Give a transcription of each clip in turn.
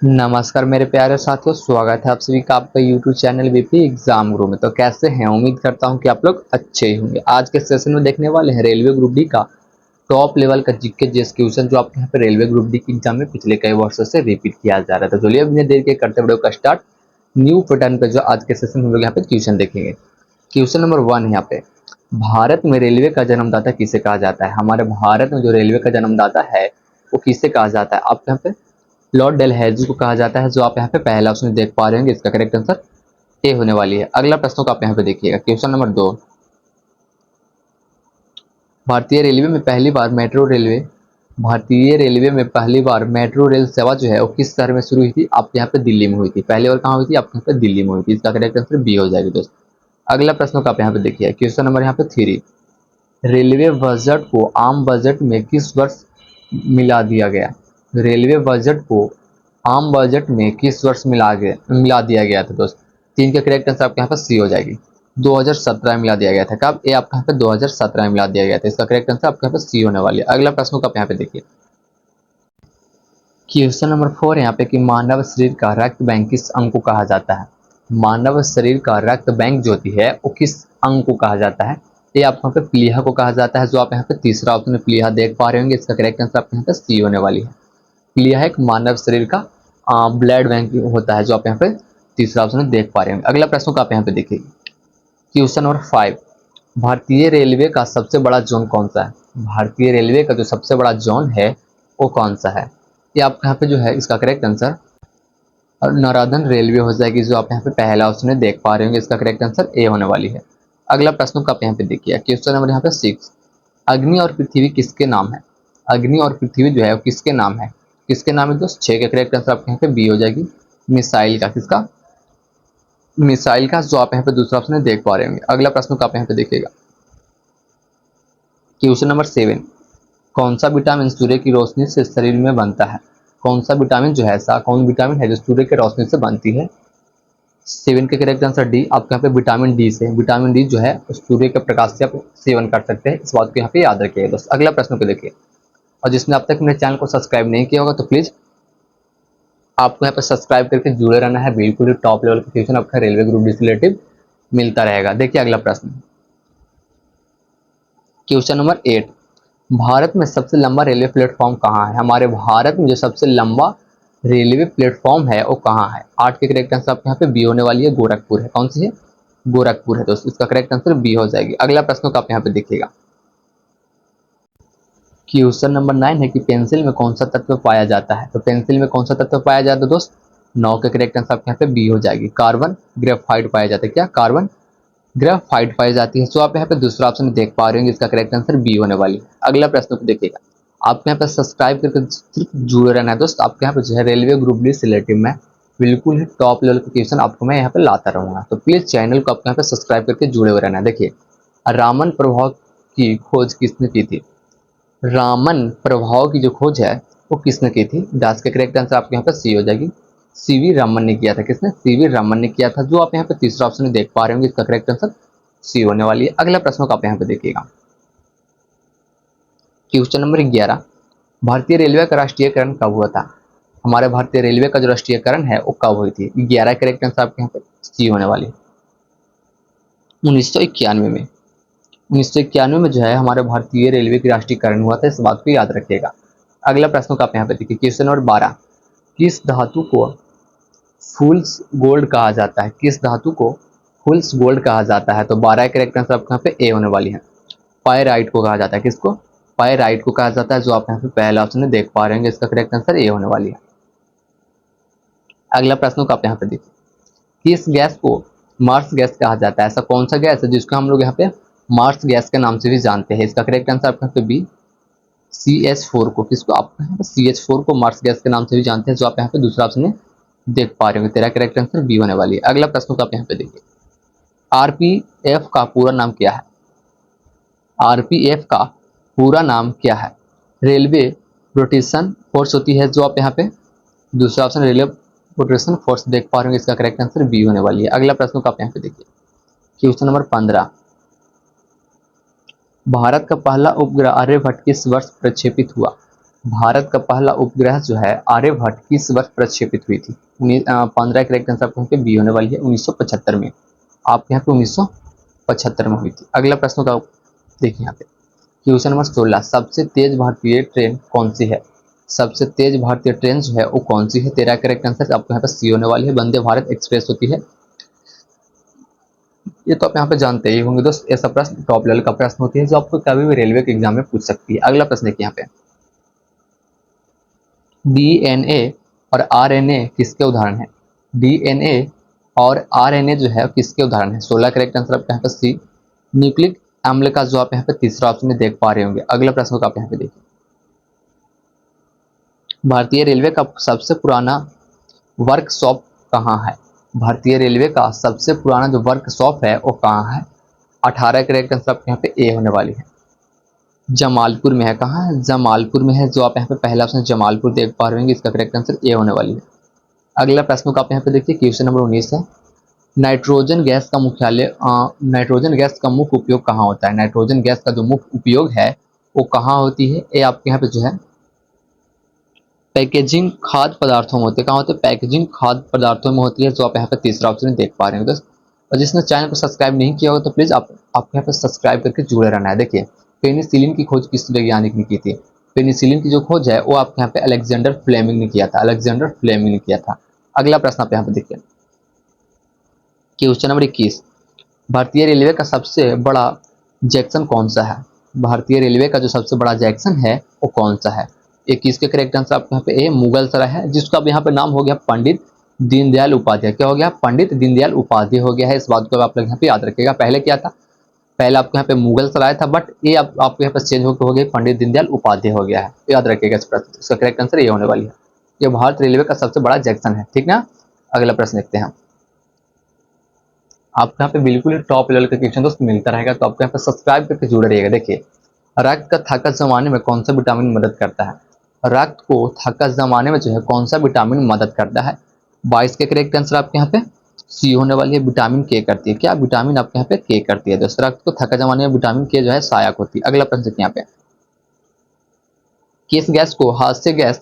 नमस्कार मेरे प्यारे साथियों, स्वागत है आप सभी का आपका यूट्यूब चैनल बीपी एग्जाम गुरु में। तो कैसे हैं? उम्मीद करता हूं कि आप लोग अच्छे ही होंगे। आज के सेशन में देखने वाले हैं रेलवे ग्रुप डी का टॉप लेवल का जीके जीएस क्वेश्चन, जो आपके यहाँ पे रेलवे ग्रुप डी की एग्जाम में पिछले कई वर्षों से रिपीट किया जा रहा था। तो चलिए अब बिना देर के करते वीडियो का स्टार्ट। न्यू पैटर्न पे जो आज के सेशन में हम लोग यहाँ पे क्वेश्चन देखेंगे। क्वेश्चन नंबर 1 यहाँ पे, भारत में रेलवे का जन्मदाता किसे कहा जाता है? हमारे भारत में जो रेलवे का जन्मदाता है वो किसे कहा जाता है? आप यहाँ पे लॉर्ड डेलहौजी को कहा जाता है, जो आप यहाँ पे पहला ऑप्शन देख पा रहे होंगे। इसका करेक्ट आंसर ए होने वाली है। अगला प्रश्न को आप यहाँ पे देखिएगा, क्वेश्चन नंबर 2। भारतीय रेलवे में पहली बार मेट्रो रेल सेवा जो है वो किस शहर में शुरू हुई थी? आपके यहाँ पे दिल्ली में हुई थी। पहली बार कहाँ हुई थी? आपके यहाँ पे दिल्ली में हुई थी। इसका करेक्ट आंसर बी हो जाएगी दोस्त। अगला प्रश्न को आप यहाँ पे देखिए, क्वेश्चन नंबर यहाँ पे 3। रेलवे बजट को आम बजट में किस वर्ष मिला दिया गया? रेलवे बजट को आम बजट में किस वर्ष मिला दिया गया था दोस्त? 3 का करेक्ट आंसर आपके यहाँ पर सी हो जाएगी। 2017 में मिला दिया गया था। कब? ए आपके यहाँ पे 2017 में मिला दिया गया था। इसका करेक्ट आंसर आपके यहाँ पे सी होने वाली है। अगला प्रश्न को आप यहाँ पे देखिए, क्वेश्चन नंबर 4 यहाँ पे कि मानव शरीर का रक्त बैंक किस अंग को कहा जाता है? मानव शरीर का रक्त बैंक जो होती है वो किस अंग को कहा जाता है? ये आपको यहाँ पे प्लीहा को कहा जाता है, जो आप यहाँ पे तीसरा ऑप्शन प्लीहा देख पा रहे होंगे। इसका करेक्ट आंसर आपके यहाँ पे सी होने वाली है। प्लीहा एक मानव शरीर का ब्लड बैंक होता है, जो आप यहाँ पे तीसरा ऑप्शन देख पा रहे होंगे। अगला प्रश्न को आप यहाँ पे देखिए, क्वेश्चन नंबर 5। भारतीय रेलवे का सबसे बड़ा जोन कौन सा है? भारतीय रेलवे का जो सबसे बड़ा जोन है वो कौन सा है? ये आपके यहाँ पे जो है इसका करेक्ट आंसर और नॉर्दर्न रेलवे हो जाएगी, जो आप यहाँ पे पहला ऑप्शन देख पा रहे होंगे। इसका करेक्ट आंसर ए होने वाली है। अगला प्रश्न को आप यहाँ पे देखिए, क्वेश्चन नंबर यहाँ पे 6। अग्नि और पृथ्वी किसके नाम है? अग्नि और पृथ्वी जो है वो किसके नाम है? किसके नाम है दोस्त? 6 का करेक्ट आंसर आपके यहाँ पे बी हो जाएगी, मिसाइल का। किसका? मिसाइल का, जो आप यहाँ पे दूसरा ऑप्शन देख पा रहे होंगे। अगला प्रश्न को आप यहाँ पे देखिएगा, क्वेश्चन नंबर 7। कौन सा विटामिन सूर्य की रोशनी से शरीर में बनता है? कौन सा विटामिन जो है, ऐसा कौन विटामिन है जो सूर्य की रोशनी से बनती है? 7 के करेक्ट आंसर डी। आपके यहाँ पे विटामिन डी से, विटामिन डी जो है सूर्य के प्रकाश से आप सेवन कर सकते हैं। इस बात को यहाँ पे याद रखिएगा दोस्त। अगला प्रश्न को देखिए, और जिसने अब तक मेरे चैनल को सब्सक्राइब नहीं किया होगा तो प्लीज आपको यहाँ पे सब्सक्राइब करके जुड़े रहना है। बिल्कुल टॉप लेवल का क्वेश्चन आपका रेलवे ग्रुप डी से रिलेटेड मिलता रहेगा। देखिए अगला प्रश्न, क्वेश्चन नंबर 8। भारत में सबसे लंबा रेलवे प्लेटफॉर्म कहाँ है? हमारे भारत में जो सबसे लंबा रेलवे प्लेटफॉर्म है वो कहाँ है? 8 के करेक्ट आंसर आपके यहाँ पे बी होने वाली है, गोरखपुर है। कौन सी है? गोरखपुर है दोस्तों। इसका करेक्ट आंसर बी हो जाएगी। अगला प्रश्न को आप यहाँ पे देखिएगा, क्वेश्चन नंबर 9 है कि पेंसिल में कौन सा तत्व पाया जाता है? तो पेंसिल में कौन सा तत्व पाया जाता है दोस्त? 9 के करेक्ट आंसर आपके यहाँ पे बी हो जाएगी, कार्बन ग्रेफाइट पाया जाता है। क्या? कार्बन ग्रेफाइट पाई जाती है। सो आप यहाँ पे दूसरा ऑप्शन देख पा रहे होंगे। इसका करेक्ट आंसर बी होने वाली है। अगला प्रश्न को देखिएगा, आपके यहाँ पे सब्सक्राइब करके सिर्फ जुड़े रहना है दोस्त। आपके यहाँ पे जो है रेलवे ग्रुप डी से रिलेटेड में बिल्कुल ही टॉप लेवल का क्वेश्चन आपको मैं यहाँ पे लाता रहूंगा। तो प्लीज चैनल को आपके यहाँ पे सब्सक्राइब करके जुड़े हुए रहना है। देखिए, रामन प्रभाव की खोज किसने की थी? रामन प्रभाव की जो खोज है वो किसने की थी? दास के करेक्ट आंसर आपके यहाँ पे सी हो जाएगी, सीवी रामन ने किया था। किसने? सीवी रामन ने किया था, जो आप यहाँ पे तीसरा ऑप्शन देख पा रहे होंगे। इसका करेक्ट आंसर सी होने वाली है। अगला प्रश्न को आप यहाँ पे देखिएगा, क्वेश्चन नंबर 11। भारतीय रेलवे का राष्ट्रीयकरण कब हुआ था? हमारे भारतीय रेलवे का जो राष्ट्रीयकरण है वो कब हुई थी? 11 करेक्ट आंसर आपके यहाँ पे सी होने वाली है, 1991 में। 1991 में जो है हमारे भारतीय रेलवे की राष्ट्रीयकरण हुआ था। इस बात को याद रखिएगा। अगला प्रश्न को आप यहाँ पे देखिए, क्वेश्चन नंबर 12। किस धातु को फूल्स गोल्ड कहा जाता है? किस धातु को फूल्स गोल्ड कहा जाता है? तो 12 करेक्ट आंसर आपके यहाँ पे ए होने वाली है, पायराइट को कहा जाता है। किसको? पायराइट को कहा जाता है, जो आप यहाँ पे पहला ऑप्शन देख पा रहे होंगे। इसका करेक्ट आंसर ए होने वाली है। अगला प्रश्न को आप यहाँ पे देखिए, किस गैस को मार्स गैस कहा जाता है? ऐसा कौन सा गैस है जिसको हम लोग यहाँ पे मार्स गैस के नाम से भी जानते हैं? इसका करेक्ट आंसर आपके यहाँ पे बी, CH4 को। किसको? आप CH4 को मार्स गैस के नाम से भी जानते हैं, जो आप यहाँ पे दूसरा ऑप्शन देख पा रहे होंगे। तेरा करेक्ट आंसर बी होने वाली है। अगला प्रश्न को आप यहाँ पे देखिए, RPF का पूरा नाम क्या है? RPF का पूरा नाम क्या है? रेलवे प्रोटेक्शन फोर्स होती है, जो आप यहाँ पे दूसरा ऑप्शन रेलवे प्रोटेक्शन फोर्स देख पा रहे होंगे। इसका करेक्ट आंसर बी होने वाली है। अगला प्रश्न को आप यहाँ पे देखिए, क्वेश्चन नंबर 15। भारत का पहला उपग्रह आर्यभट्ट किस वर्ष प्रक्षेपित हुआ? भारत का पहला उपग्रह जो है आर्यभट्ट किस वर्ष प्रक्षेपित हुई थी? 15 करेक्ट आंसर आपको यहाँ पे बी होने वाली है 1975 में। आप यहाँ पे 1975 में हुई थी। अगला प्रश्न का देखिए यहाँ पे क्वेश्चन नंबर 16, सबसे तेज भारतीय ट्रेन कौन सी है? सबसे तेज भारतीय ट्रेन जो है वो कौन सी है? 13 करेक्ट आंसर आपको यहाँ पे सी होने वाली है, वंदे भारत एक्सप्रेस होती है। ये तो आप यहाँ पे जानते ही होंगे दोस्त, ऐसा प्रश्न टॉप लेवल का प्रश्न होती है जो आपको कभी भी रेलवे के एग्जाम में पूछ सकती है। अगला प्रश्न देखिए यहाँ पे डीएनए और आरएनए किसके उदाहरण है? डीएनए और आरएनए जो है किसके उदाहरण है? 16 करेक्ट आंसर आपके यहाँ पे सी। न्यूक्लिक अम्ल का जो आप यहाँ पे तीसरा ऑप्शन में देख पा रहे होंगे। अगला प्रश्न को आप यहाँ पे देखिए, भारतीय रेलवे का सबसे पुराना वर्कशॉप कहाँ है? भारतीय रेलवे का सबसे पुराना जो वर्कशॉप है वो कहाँ है? 18 करेक्ट आंसर आपके यहाँ पे ए होने वाली है, जमालपुर में है। कहाँ है? जमालपुर में है, जो आप यहाँ पे पहला ऑप्शन जमालपुर देख पा रहे होंगे, इसका करेक्ट आंसर ए होने वाली है। अगला प्रश्न को आप यहाँ पे देखिए, क्वेश्चन नंबर 19 है, नाइट्रोजन गैस का मुख्यालय नाइट्रोजन गैस का मुख्य उपयोग कहाँ होता है? नाइट्रोजन गैस का जो मुख्य उपयोग है वो कहाँ होती है? ये आपके यहाँ पे जो है पैकेजिंग खाद्य पदार्थों में होती है। कहाँ होती है? पैकेजिंग खाद्य पदार्थों में होती है, जो आप यहाँ पे तीसरा ऑप्शन देख पा रहे हो दोस्त। और जिसने चैनल को सब्सक्राइब नहीं किया होगा तो प्लीज आपको यहाँ पे सब्सक्राइब करके जुड़े रहना है। देखिए पेनिसिलिन की खोज किस वैज्ञानिक ने की थी? पेनिसिलिन की जो खोज है वो आपके यहाँ पे अलेक्जेंडर फ्लेमिंग ने किया था, अलेक्जेंडर फ्लेमिंग ने किया था। अगला प्रश्न आप यहाँ पे देखिए, क्वेश्चन नंबर 21, भारतीय रेलवे का सबसे बड़ा जंक्शन कौन सा है? भारतीय रेलवे का जो सबसे बड़ा जंक्शन है वो कौन सा है? 21 के करेक्ट आंसर आपके यहाँ पे ए मुगल सराय है, जिसका अब यहाँ पे नाम हो गया पंडित दीनदयाल उपाध्याय। क्या हो गया? पंडित दीनदयाल उपाध्याय हो गया है। इस बात को आप लोग यहाँ पे याद रखिएगा। पहले क्या था? पहले आपके यहाँ पे मुगल सराय था, बट ये आपके यहाँ पे चेंज होकर हो गया पंडित दीनदयाल उपाध्याय हो गया है। याद रखिएगा इस प्रश्न, इसका करेक्ट आंसर ये होने वाली है। ये भारत रेलवे का सबसे बड़ा जंक्शन है, ठीक ना। अगला प्रश्न देखते हैं, आपको यहाँ पे बिल्कुल टॉप लेवल का क्वेश्चन दोस्त मिलता रहेगा, तो आपको यहाँ पे सब्सक्राइब करके जुड़े रहिएगा। देखिए रक्त का थक्का जमाने में कौन सा विटामिन मदद करता है? रक्त को थक्का जमाने में जो है कौन सा विटामिन मदद करता है? 22 के करेक्ट आंसर आपके यहाँ पे सी होने वाली है, विटामिन के करती है। क्या विटामिन आपके यहाँ पे के करती है दोस्त? रक्त को थक्का जमाने में विटामिन के जो है सहायक होती है। अगला प्रश्न यहाँ पे, किस गैस को हास्य गैस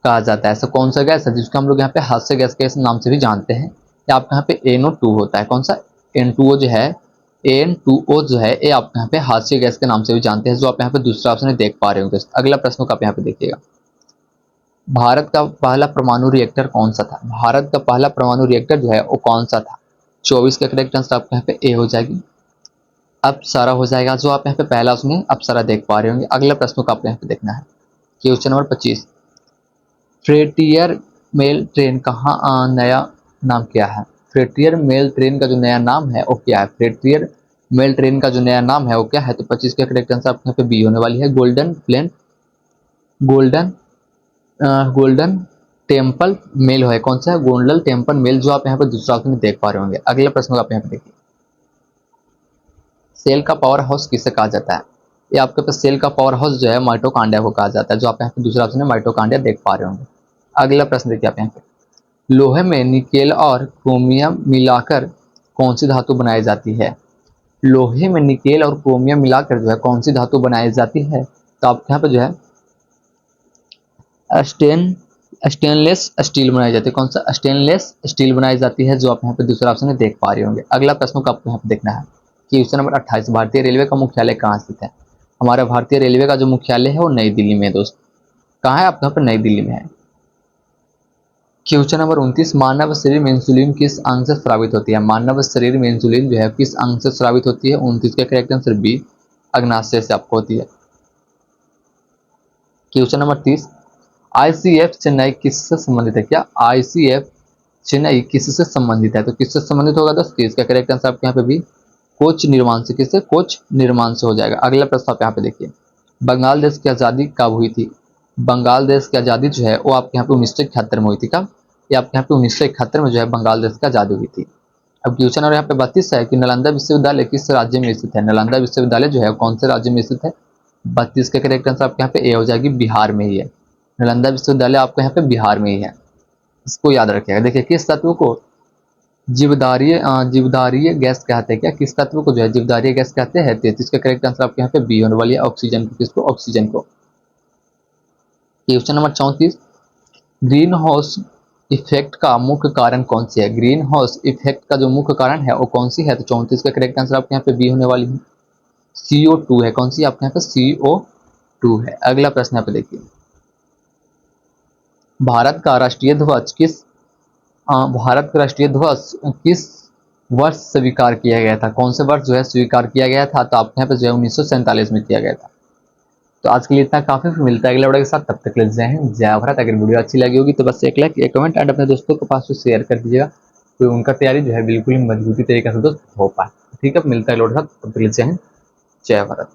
कहा जाता है? ऐसा कौन सा गैस है जिसको हम लोग यहाँ पे हास्य गैस के नाम से भी जानते हैं? या आपके यहाँ पे NO2 होता है। कौन सा? N2O जो है, N2O जो है ये आप यहाँ पे हास्य गैस के नाम से भी जानते हैं, जो आप यहाँ पे दूसरा ऑप्शन देख पा रहे होंगे। अगला प्रश्न को आप यहाँ पे देखिएगा, भारत का पहला परमाणु रिएक्टर कौन सा था? भारत का पहला परमाणु रिएक्टर जो है वो कौन सा था? 24 का करेक्ट आंसर आपके यहाँ पे ए हो जाएगी, अप्सरा हो जाएगा, जो आप यहाँ पे पहला उसमें अप्सरा देख पा रहे होंगे। अगला प्रश्न को आपको यहाँ पे देखना है, क्वेश्चन नंबर 25, फ्रेटियर मेल ट्रेन कहाँ नया नाम क्या है? फ्रेटियर मेल ट्रेन का जो नया नाम है वो क्या है? फ्रेटियर मेल ट्रेन का जो नया नाम है वो क्या है? तो 25 का करेक्ट आंसर आपके यहाँ पे बी होने वाली है, golden plane golden Golden Temple Mail है। कौन सा है? गोल्डन टेम्पल मेल, जो आप यहाँ पे दूसरा ऑप्शन देख पा रहे होंगे। अगला प्रश्न को आप यहाँ पे देखिए, सेल का पावर हाउस किसे कहा जाता है? ये आपके पास सेल का पावर हाउस जो है माइटोकांड्रिया को कहा जाता है, जो आप यहाँ पे दूसरा ऑप्शन है माइटोकांड्रिया देख पा रहे होंगे। अगला प्रश्न देखिए आप यहाँ पे, लोहे में निकेल और क्रोमियम मिलाकर कौन सी धातु बनाई जाती है? लोहे में निकेल और क्रोमियम मिलाकर जो है कौन सी धातु बनाई जाती है? तो आप यहाँ पे जो है स्टेनलेस स्टील बनाई जाती है। कौन सा? स्टेनलेस स्टील बनाई जाती है, जो आप यहाँ पे दूसरा ऑप्शन में देख पा रहे होंगे। अगला प्रश्न को आपको यहाँ पे देखना है, क्वेश्चन नंबर 28, भारतीय रेलवे का मुख्यालय कहाँ स्थित है? हमारा भारतीय रेलवे का जो मुख्यालय है वो नई दिल्ली में है दोस्त। कहाँ है? आपके यहाँ पे नई दिल्ली में है। क्वेश्चन नंबर 29, मानव शरीर में इंसुलिन किस अंग से स्रावित होती है? मानव शरीर में इंसुलिन जो है किस अंग से स्रावित होती है? 29 का करेक्ट आंसर बी, अग्नाशय से आपको होती है। क्वेश्चन नंबर 30, ICF चेन्नई किससे संबंधित है? क्या ICF चेन्नई किससे संबंधित है? तो किससे संबंधित होगा दोस्त? इसका करेक्ट आंसर आपके यहाँ पे भी कोच निर्माण से। किससे? कोच निर्माण से हो जाएगा। अगला प्रश्न आप यहाँ पे देखिए, बंगाल देश की आज़ादी कब हुई थी? बंगाल देश की आज़ादी जो है वो आपके यहाँ पे 1971 में हुई थी। कब? ये आपके यहाँ पे 1971 में जो है बंगाल देश की आज़ादी हुई थी। अब क्वेश्चन और यहाँ पे 32 है कि नालंदा विश्वविद्यालय किस राज्य में स्थित है? नालंदा विश्वविद्यालय जो है कौन से राज्य में स्थित है? 32 का करेक्ट आंसर आपके यहाँ पे ए हो जाएगी, बिहार में ही है। नालंदा विश्वविद्यालय आपके यहाँ पे बिहार में ही है, इसको याद रखिएगा। देखिए किस तत्व को जीवधारीय गैस कहते हैं? क्या किस तत्व को जो है जीवधारीय गैस कहते हैं? 33 का करेक्ट आंसर आपके यहाँ पे बी होने वाली है, ऑक्सीजन को। किसको? ऑक्सीजन को। Question number 34, green house effect का मुख्य कारण कौन सी है? ग्रीन हाउस इफेक्ट का जो मुख्य कारण है वो कौन सी है? तो 34 का करेक्ट आंसर आपके यहाँ पे बी होने वाली है, CO2 है। कौन सी आपके यहाँ पे? CO2 है। अगला प्रश्न यहाँ पे देखिए, भारत का राष्ट्रीय ध्वज किस भारत का राष्ट्रीय ध्वज किस वर्ष स्वीकार किया गया था? कौन से वर्ष जो है स्वीकार किया गया था? तो आपके यहाँ पे जो है 1947 में किया गया था। तो आज के लिए इतना काफी, फिर मिलता है अगले वीडियो के साथ। तब तक के लिए जय हिंद, जय भारत। अगर वीडियो अच्छी लगी होगी तो बस एक लाइक, एक कमेंट एंड अपने दोस्तों के पास शेयर कर दीजिएगा, तो उनका तैयारी जो है बिल्कुल मजबूती तरीके से दोस्त हो पाए। ठीक है, मिलता है अगले वीडियो के साथ। तब तक के लिए जय हिंद, जय भारत।